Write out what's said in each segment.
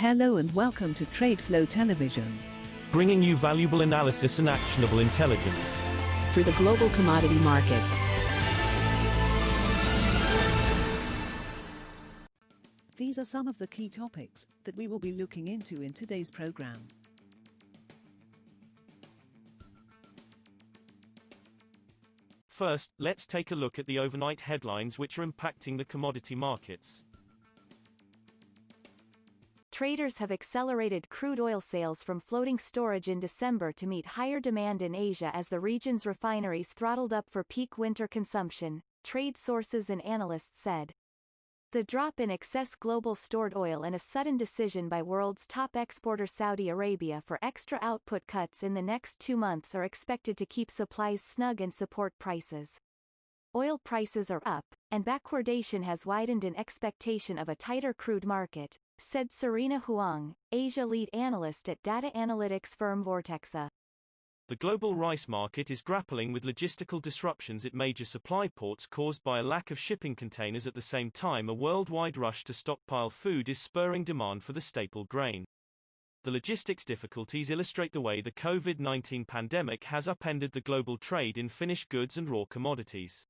Hello and welcome to TradeFlow Television, bringing you valuable analysis and actionable intelligence through the global commodity markets. These are some of the key topics that we will be looking into in today's program. First, let's take a look at the overnight headlines which are impacting the commodity markets. Traders have accelerated crude oil sales from floating storage in December to meet higher demand in Asia as the region's refineries throttled up for peak winter consumption, trade sources and analysts said. The drop in excess global stored oil and a sudden decision by world's top exporter Saudi Arabia for extra output cuts in the next 2 months are expected to keep supplies snug and support prices. Oil prices are up, and backwardation has widened in expectation of a tighter crude market, said Serena Huang, Asia lead analyst at data analytics firm Vortexa. The global rice market is grappling with logistical disruptions at major supply ports caused by a lack of shipping containers. At the same time, a worldwide rush to stockpile food is spurring demand for the staple grain. The logistics difficulties illustrate the way the COVID-19 pandemic has upended the global trade in finished goods and raw commodities.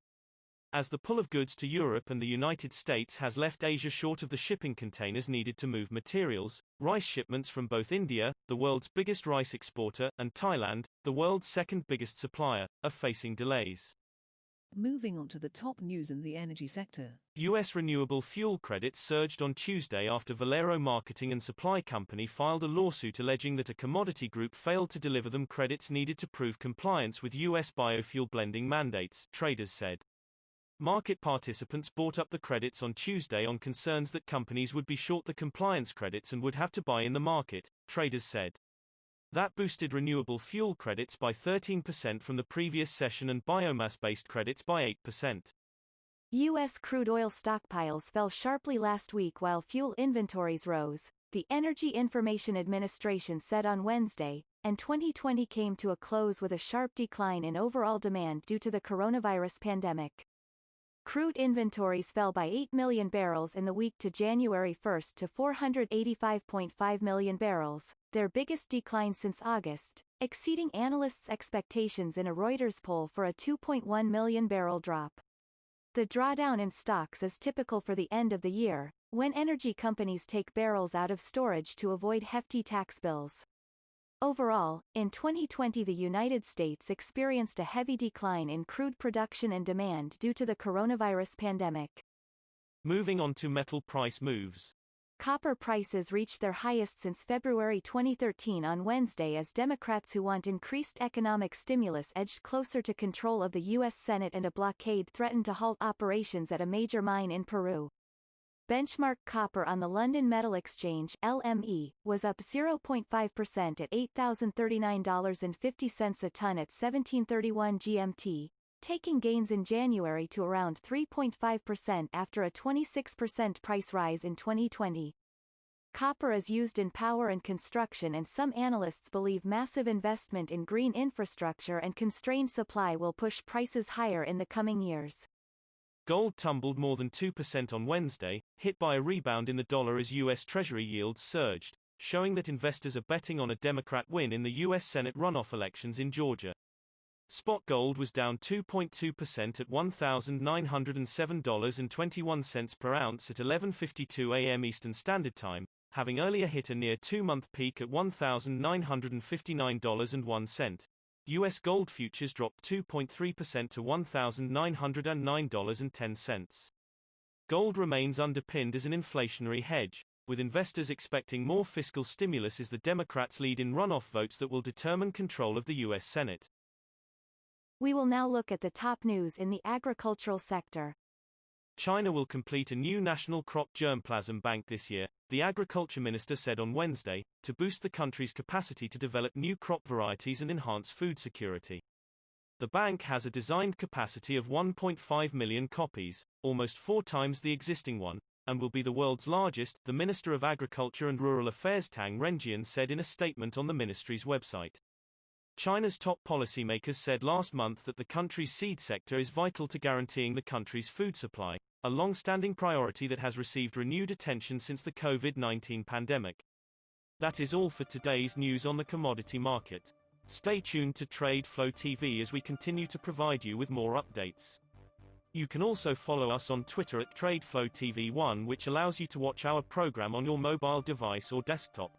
As the pull of goods to Europe and the United States has left Asia short of the shipping containers needed to move materials, rice shipments from both India, the world's biggest rice exporter, and Thailand, the world's second biggest supplier, are facing delays. Moving on to the top news in the energy sector. U.S. renewable fuel credits surged on Tuesday after Valero Marketing and Supply Company filed a lawsuit alleging that a commodity group failed to deliver them credits needed to prove compliance with U.S. biofuel blending mandates, traders said. Market participants bought up the credits on Tuesday on concerns that companies would be short the compliance credits and would have to buy in the market, traders said. That boosted renewable fuel credits by 13% from the previous session and biomass-based credits by 8%. U.S. crude oil stockpiles fell sharply last week while fuel inventories rose, the Energy Information Administration said on Wednesday, and 2020 came to a close with a sharp decline in overall demand due to the coronavirus pandemic. Crude inventories fell by 8 million barrels in the week to January 1 to 485.5 million barrels, their biggest decline since August, exceeding analysts' expectations in a Reuters poll for a 2.1 million barrel drop. The drawdown in stocks is typical for the end of the year, when energy companies take barrels out of storage to avoid hefty tax bills. Overall, in 2020 the United States experienced a heavy decline in crude production and demand due to the coronavirus pandemic. Moving on to metal price moves. Copper prices reached their highest since February 2013 on Wednesday as Democrats who want increased economic stimulus edged closer to control of the U.S. Senate and a blockade threatened to halt operations at a major mine in Peru. Benchmark copper on the London Metal Exchange (LME) was up 0.5% at $8,039.50 a ton at 17:31 GMT, taking gains in January to around 3.5% after a 26% price rise in 2020. Copper is used in power and construction, and some analysts believe massive investment in green infrastructure and constrained supply will push prices higher in the coming years. Gold tumbled more than 2% on Wednesday, hit by a rebound in the dollar as U.S. Treasury yields surged, showing that investors are betting on a Democrat win in the U.S. Senate runoff elections in Georgia. Spot gold was down 2.2% at $1,907.21 per ounce at 11:52 a.m. Eastern Standard Time, having earlier hit a near 2-month peak at $1,959.01. U.S. gold futures dropped 2.3% to $1,909.10. Gold remains underpinned as an inflationary hedge, with investors expecting more fiscal stimulus as the Democrats lead in runoff votes that will determine control of the U.S. Senate. We will now look at the top news in the agricultural sector. China will complete a new national crop germplasm bank this year, the agriculture minister said on Wednesday, to boost the country's capacity to develop new crop varieties and enhance food security. The bank has a designed capacity of 1.5 million copies, almost 4 times the existing one, and will be the world's largest, the Minister of Agriculture and Rural Affairs Tang Renjian said in a statement on the ministry's website. China's top policymakers said last month that the country's seed sector is vital to guaranteeing the country's food supply, a long-standing priority that has received renewed attention since the COVID-19 pandemic. That is all for today's news on the commodity market. Stay tuned to TradeFlow TV as we continue to provide you with more updates. You can also follow us on Twitter at TradeFlow TV1, which allows you to watch our program on your mobile device or desktop.